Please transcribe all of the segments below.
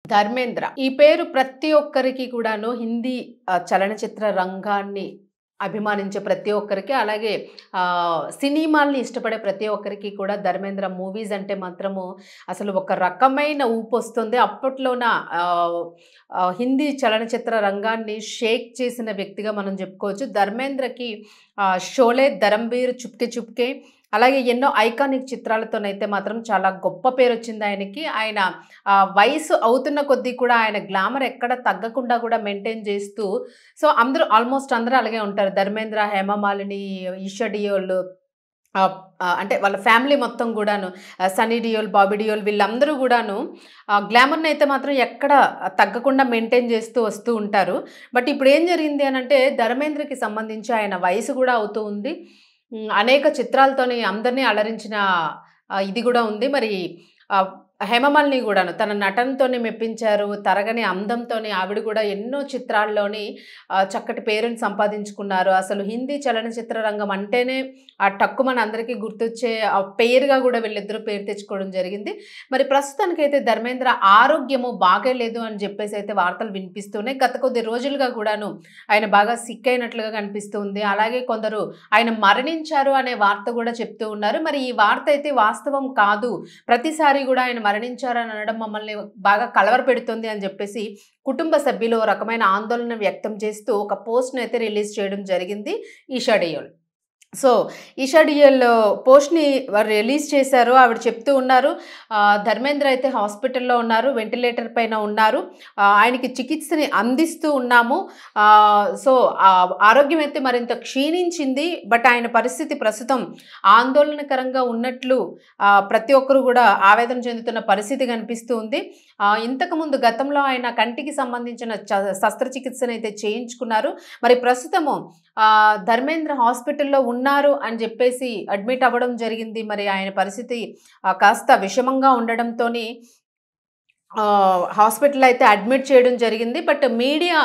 ధర్మేంద్ర. ఈ పేరు ప్రతి ఒక్కరికి కూడాను హిందీ చలనచిత్ర రంగాన్ని అభిమానించే ప్రతి ఒక్కరికి, అలాగే సినిమాల్ని ఇష్టపడే ప్రతి ఒక్కరికి కూడా ధర్మేంద్ర మూవీస్ అంటే మాత్రము అసలు ఒక రకమైన ఊపొస్తుంది. అప్పట్లోన ఆహ్, హిందీ చలనచిత్ర రంగాన్ని షేక్ చేసిన వ్యక్తిగా మనం చెప్పుకోవచ్చు. ధర్మేంద్రకి 'షోలే', 'ధరంవీర్', 'చుప్కే చుప్కే' అలాగే ఎన్నో ఐకానిక్ చిత్రాలతోనైతే మాత్రం చాలా గొప్ప పేరొచ్చింది ఆయనకి. ఆయన వయసు అవుతున్న కొద్దీ కూడా ఆయన గ్లామర్ ఎక్కడ తగ్గకుండా కూడా మెయింటైన్ చేస్తూ, సో, ఆల్మోస్ట్ అందరూ అలాగే ఉంటారు. ధర్మేంద్ర, హేమమాలిని, ఈషా డియోల్, అంటే వాళ్ళ ఫ్యామిలీ మొత్తం గూడాను, సన్నీ డియోల్, బాబీ డియోల్ వీళ్ళందరూ గూడాను గ్లామర్‌నయితే మాత్రం ఎక్కడ తగ్గకుండా మెయింటైన్ చేస్తూ వస్తూ ఉంటారు. బట్ ఇప్పుడేం జరిగింది అనంటే ధర్మేంద్రకి సంబంధించి ఆయన వయసు గూడా అవుతూ ఉంది. అనేక చిత్రాలతోని అందరిని అలరించిన ఇది గూడా ఉంది. మరి ఆహ్, హేమమాలిని గూడాను తన నటనతోని మెప్పించారు. తరగని అందంతోని ఆవిడ గూడా ఎన్నో చిత్రాల్లోని చక్కటి పేరుని సంపాదించుకున్నారు. అసలు హిందీ చలనచిత్ర రంగం అంటేనే టక్కుమని అందరికీ గుర్తొచ్చే పేరుగా గూడా వీళ్ళిద్దరూ పేరు తెచ్చుకోవడం జరిగింది. మరి ప్రస్తుతానికైతే ధర్మేంద్ర ఆరోగ్యము బాగాలేదు అని జెప్పేసైతే వార్తలు వినిపిస్తున్నాయి. గత కొద్ది రోజులుగా గూడాను ఆయన బాగా సిక్ అయినట్లుగా కనిపిస్తూ ఉంది. అలాగే కొందరు ఆయన మరణించారు అనే వార్త గూడా చెప్తూ ఉన్నారు. మరి ఈ వార్త అయితే వాస్తవం కాదు. ప్రతిసారి గూడా ఆయన మరణించారని అనడం మమ్మల్ని బాగా కలవరపెడుతుంది అని జెప్పేసి కుటుంబ సభ్యులు ఓ రకమైన ఆందోళన వ్యక్తం చేస్తూ ఒక పోస్ట్‌నైతే రిలీజ్ చేయడం జరిగింది ఈషా డియోల్. సో, ఈషా డియోల్ పోస్ట్‌ని వారు రిలీజ్ చేశారు. ఆవిడ చెప్తూ ఉన్నారు, ధర్మేంద్ర అయితే హాస్పిటల్‌లో ఉన్నారు. వెంటిలేటర్ పైన ఉన్నారు. ఆయనకి చికిత్సని అందిస్తూ ఉన్నాము. సో, ఆరోగ్యం అయితే మరింత క్షీణించింది. బట్ ఆయన పరిస్థితి ప్రస్తుతం ఆందోళనకరంగా ఉన్నట్లు ప్రతి ఒక్కరు గూడా ఆవేదన చెందుతున్న పరిస్థితి కనిపిస్తూ ఉంది. ఇంతకుముందు గతంలో ఆయన కంటికి సంబంధించిన శస్త్రచికిత్సనైతే చేయించుకున్నారు. మరి ప్రస్తుతము ధర్మేంద్ర హాస్పిటల్‌లో ఉన్నారు అని జెప్పేసి అడ్మిట్ అవ్వడం జరిగింది. మరి ఆయన పరిస్థితి కాస్త విషమంగా ఉండడంతోని హాస్పిటల్‌లో అయితే అడ్మిట్ చేయడం జరిగింది. బట్ మీడియా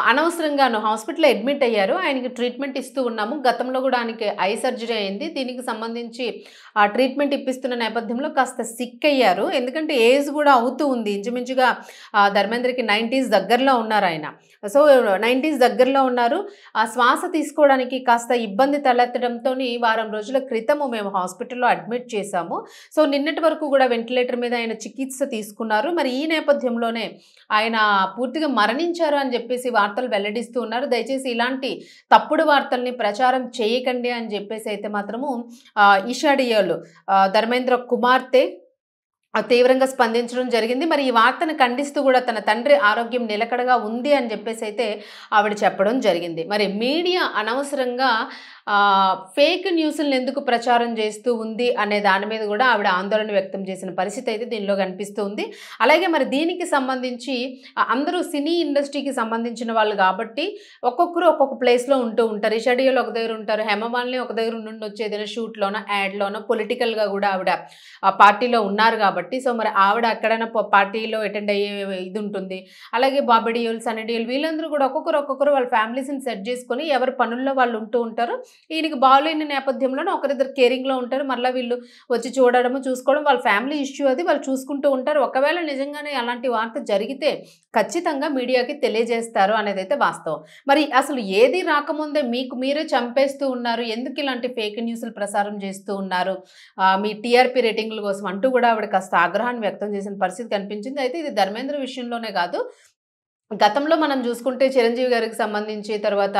అనవసరంగాను హాస్పిటల్‌లో అడ్మిట్ అయ్యారు. ఆయనకి ట్రీట్మెంట్ ఇస్తూ ఉన్నాము. గతంలో గూడా ఆయనకి ఐ సర్జరీ అయింది. దీనికి సంబంధించి ట్రీట్మెంట్ ఇప్పిస్తున్న నేపథ్యంలో కాస్త సిక్ అయ్యారు. ఎందుకంటే ఏజ్ గూడా అవుతూ ఉంది. ఇంచుమించుగా ధర్మేంద్రకి 90s దగ్గరలో ఉన్నారాయన. సో, 90s దగ్గరలో ఉన్నారు. శ్వాస తీసుకోవడానికి కాస్త ఇబ్బంది తలెత్తడంతోని వారం రోజుల క్రితము మేము హాస్పిటల్‌లో అడ్మిట్ చేశాము. సో, నిన్నటి వరకు గూడా వెంటిలేటర్ మీద ఆయన చికిత్స తీసుకున్నారు. మరి ఈ నేపథ్యంలోనే ఆయన పూర్తిగా మరణించారు అని జెప్పేసి వార్తలు వెల్లడిస్తూ ఉన్నారు. దయచేసి ఇలాంటి తప్పుడు వార్తల్ని ప్రచారం చేయకండి అని జెప్పేసి అయితే మాత్రము ఈషా డియోల్ ధర్మేంద్ర కుమార్తె తీవ్రంగా స్పందించడం జరిగింది. మరి ఈ వార్తను ఖండిస్తూ గూడా తన తండ్రి ఆరోగ్యం నిలకడగా ఉంది అని జెప్పేసైతే ఆవిడ చెప్పడం జరిగింది. మరి మీడియా అనవసరంగా ఫేక్ న్యూస్‌లని ఎందుకు ప్రచారం చేస్తూ ఉంది అనే దాని మీద గూడా ఆవిడ ఆందోళన వ్యక్తం చేసిన పరిస్థితి అయితే దీనిలో కనిపిస్తూ ఉంది. అలాగే మరి దీనికి సంబంధించి అందరూ సినీ ఇండస్ట్రీకి సంబంధించిన వాళ్ళు గాబట్టి ఒక్కొక్కరు ఒక్కొక్క ప్లేస్‌లో ఉంటూ ఉంటారు. ఈషా డియోల్ ఒక దగ్గర ఉంటారు. హేమమాలిని ఒక దగ్గర ఉండుండొచ్చు. ఏదైనా షూట్‌లోనో, యాడ్‌లోనో పొలిటికల్‌గా గూడా ఆవిడ పార్టీలో ఉన్నారు గాబట్టి, సో, మరి ఆవిడ ఎక్కడైనా పార్టీలో అటెండ్ అయ్యే ఇది ఉంటుంది. అలాగే బాబీ డియోల్, సన్నీ డియోల్ వీళ్ళందరూ గూడా ఒక్కొక్కరు వాళ్ళ ఫ్యామిలీస్‌ని సెట్ జేసుకొని ఎవరి పనుల్లో వాళ్ళు ఉంటూ ఉంటారు. ఈయనకి బాలేని నేపథ్యంలోనే ఒకరిద్దరు కేరింగ్‌లో ఉంటారు. మరలా వీళ్ళు వచ్చి చూడడము, చూసుకోవడం వాళ్ళ ఫ్యామిలీ ఇష్యూ అది. వాళ్ళు చూసుకుంటూ ఉంటారు. ఒకవేళ నిజంగానే అలాంటి వార్త జరిగితే ఖచ్చితంగా మీడియాకి తెలియజేస్తారు అనేదైతే వాస్తవం. మరి అసలు ఏది రాకముందే మీకు మీరే చంపేస్తూ ఉన్నారు. ఎందుకు ఇలాంటి ఫేక్ న్యూస్‌లు ప్రసారం చేస్తూ ఉన్నారు? మీ టీఆర్‌పీ రేటింగ్‌ల కోసం అంటూ గూడా ఆవిడ కాస్త ఆగ్రహాన్ని వ్యక్తం చేసిన పరిస్థితి కనిపించింది. అయితే ఇది ధర్మేంద్ర విషయంలోనే గాదు. గతంలో మనం జూసుకుంటే చిరంజీవి గారికి సంబంధించి, తర్వాత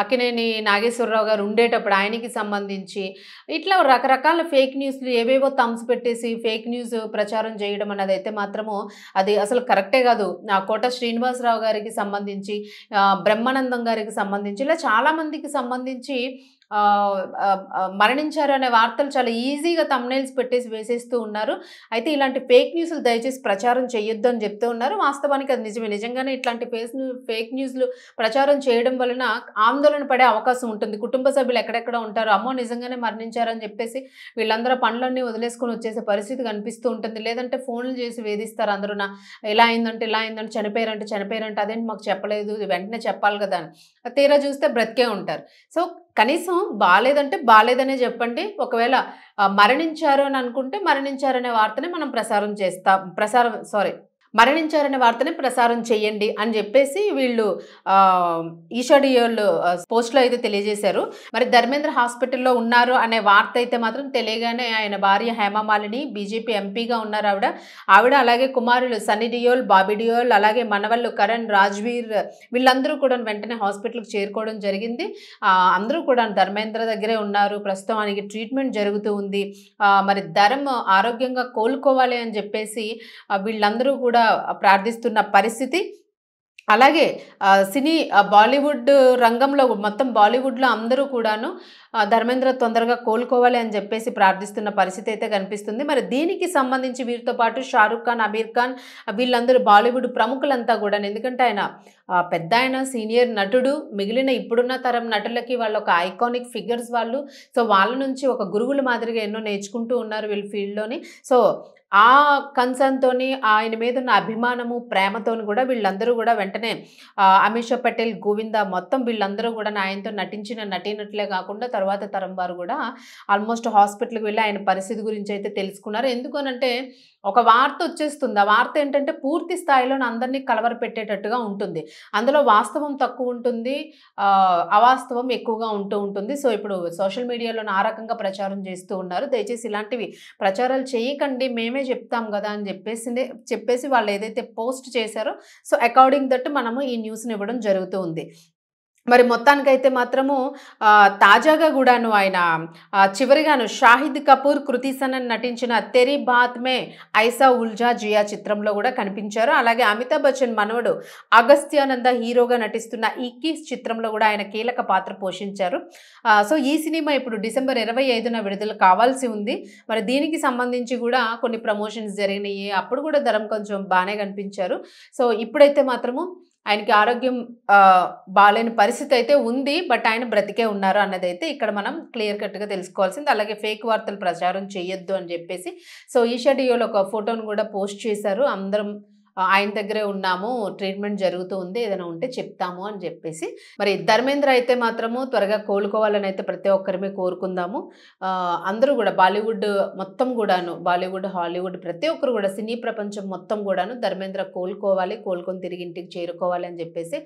అక్కినేని నాగేశ్వరరావు గారు ఉండేటప్పుడు ఆయనకి సంబంధించి ఇట్లా రకరకాల ఫేక్ న్యూస్‌లు ఏవేవో థంబ్స్ పెట్టేసి ఫేక్ న్యూస్ ప్రచారం చేయడం అన్నదైతే మాత్రము అది అసలు కరెక్టే గాదు. కోట శ్రీనివాసరావు గారికి సంబంధించి, బ్రహ్మానందం గారికి సంబంధించి ఇలా చాలా మందికి సంబంధించి మరణించారు అనే వార్తలు చాలా ఈజీగా థంబ్‌నెయిల్స్ పెట్టేసి వేసేస్తూ ఉన్నారు. అయితే ఇలాంటి ఫేక్ న్యూస్‌లు దయచేసి ప్రచారం చేయొద్దు అని చెప్తూ ఉన్నారు. వాస్తవానికి అది నిజమే. నిజంగానే ఇట్లాంటి ఫేక్ న్యూస్‌లు ప్రచారం చేయడం వలన ఆందోళన పడే అవకాశం ఉంటుంది. కుటుంబ సభ్యులు ఎక్కడెక్కడ ఉంటారు. అమ్మో! నిజంగానే మరణించారని చెప్పేసి వీళ్ళందరూ పనులన్నీ వదిలేసుకొని వచ్చేసే పరిస్థితి కనిపిస్తూ ఉంటుంది. లేదంటే ఫోన్‌లు చేసి వేధిస్తారు అందరూన. ఇలా అయిందంటే, ఇలా అయిందంటే, చనిపోయారంటే అదేంటి మాకు చెప్పలేదు. వెంటనే చెప్పాలి కదా అని. తీరా చూస్తే బ్రతికే ఉంటారు. సో, కనీసం బాలేదంటే బాలేదనే చెప్పండి. ఒకవేళ మరణించారు అని అనుకుంటే మరణించారనే వార్తని మనం ప్రసారం మరణించారనే వార్తని ప్రసారం చేయండి అని చెప్పేసి వీళ్ళు ఈషడియోళ్ళు పోస్ట్‌లో అయితే తెలియజేశారు. మరి ధర్మేంద్ర హాస్పిటల్‌లో ఉన్నారు అనే వార్త అయితే మాత్రం తెలియగానే ఆయన భార్య హేమమాలిని బీజేపీ ఎంపీగా ఉన్నారు ఆవిడ. ఆవిడ అలాగే కుమారులు సన్నీ డియోల్, బాబీ డియోల్ అలాగే మనవళ్ళు కరణ్, రాజ్‌వీర్ వీళ్ళందరూ కూడా వెంటనే హాస్పిటల్‌కి చేరుకోవడం జరిగింది. అందరూ కూడా ధర్మేంద్ర దగ్గరే ఉన్నారు. ప్రస్తుతం ఆయనకి ట్రీట్మెంట్ జరుగుతూ ఉంది. మరి ధర్మ్ ఆరోగ్యంగా కోలుకోవాలి అని చెప్పేసి వీళ్ళందరూ కూడా ప్రార్థిస్తున్న పరిస్థితి. అలాగే బాలీవుడ్ రంగంలో మొత్తం బాలీవుడ్‌లో అందరూ కూడాను ధర్మేంద్ర తొందరగా కోలుకోవాలి అని చెప్పేసి ప్రార్థిస్తున్న పరిస్థితి అయితే కనిపిస్తుంది. మరి దీనికి సంబంధించి వీరితో పాటు షారుఖ్ ఖాన్, అమీర్ ఖాన్ వీళ్ళందరూ బాలీవుడ్ ప్రముఖులంతా గూడాను. ఎందుకంటే ఆయన పెద్దాయన, సీనియర్ నటుడు. మిగిలిన ఇప్పుడున్న తరం నటులకి వాళ్ళు ఒక ఐకానిక్ ఫిగర్స్ వాళ్ళు. సో, వాళ్ళ నుంచి ఒక గురువుల మాదిరిగా ఎన్నో నేర్చుకుంటూ ఉన్నారు వీళ్ళు ఫీల్డ్‌లోని. సో, ఆ కన్సర్న్‌తోని ఆయన మీదున్న అభిమానము, ప్రేమతోని గూడా వీళ్ళందరూ గూడా వెంటనే అమీషా పటేల్, గోవిందా మొత్తం వీళ్ళందరూ గూడా ఆయనతో నటించిన నటీనటులే కాకుండా తర్వాత తరం వారు గూడా ఆల్మోస్ట్ హాస్పిటల్‌కి వెళ్లి ఆయన పరిస్థితి గురించి అయితే తెలుసుకున్నారు. ఎందుకనంటే ఒక వార్త వచ్చేస్తుంది. ఆ వార్త ఏంటంటే పూర్తి స్థాయిలో అందరిని కలవరపెట్టేటట్టుగా ఉంటుంది. అందులో వాస్తవం తక్కువ ఉంటుంది. అవాస్తవం ఎక్కువగా ఉంటూ ఉంటుంది. సో, ఇప్పుడు సోషల్ మీడియాలోని ఆ రకంగా ప్రచారం చేస్తూ ఉన్నారు. దయచేసి ఇలాంటివి ప్రచారాలు చేయకండి. మేమే చెప్తాం గదా! అని చెప్పేసి వాళ్ళు ఏదైతే పోస్ట్ చేశారో సో, అకార్డింగ్ దట్ మనము ఈ న్యూస్‌ని ఇవ్వడం జరుగుతూ ఉంది. మరి మొత్తానికైతే మాత్రము తాజాగా గూడాను ఆయన చివరిగాను షాహిద్ కపూర్, కృతి సనన్ నటించిన 'తెరీ బాత్ మే ఐసా ఉల్జా జియా' చిత్రంలో గూడా కనిపించారు. అలాగే అమితాబ్ బచ్చన్ మనవడు అగస్త్యానంద హీరోగా నటిస్తున్న 'ఇక్కీస్' చిత్రంలో గూడా ఆయన కీలక పాత్ర పోషించారు. సో, ఈ సినిమా ఇప్పుడు డిసెంబర్ 25న విడుదల కావాల్సి ఉంది. మరి దీనికి సంబంధించి గూడా కొన్ని ప్రమోషన్స్ జరిగినాయి. అప్పుడు గూడా కొంచెం బానే కనిపించారు. సో, ఇప్పుడైతే మాత్రము ఆయనకి ఆరోగ్యం బాలేని పరిస్థితి అయితే ఉంది. బట్ ఆయన బ్రతికే ఉన్నారు అన్నదైతే ఇక్కడ మనం క్లియర్ కట్‌గా తెలుసుకోవాల్సింది. అలాగే ఫేక్ వార్తలు ప్రచారం చేయొద్దు అని చెప్పేసి సో, ఈషడియోలో ఒక ఫోటోను కూడా పోస్ట్ చేశారు. అందరం ఆయన దగ్గరే ఉన్నాము. ట్రీట్మెంట్ జరుగుతూ ఉంది. ఏదైనా ఉంటే చెప్తాము అని చెప్పేసి. మరి ధర్మేంద్ర అయితే మాత్రము త్వరగా కోలుకోవాలని అయితే ప్రతి ఒక్కరిమే కోరుకుందాము. అందరూ కూడా బాలీవుడ్ మొత్తం కూడాను బాలీవుడ్, హాలీవుడ్ ప్రతి ఒక్కరు కూడా సినీ ప్రపంచం మొత్తం కూడాను ధర్మేంద్ర కోలుకోవాలి. కోలుకొని తిరిగి ఇంటికి చేరుకోవాలి అని చెప్పేసి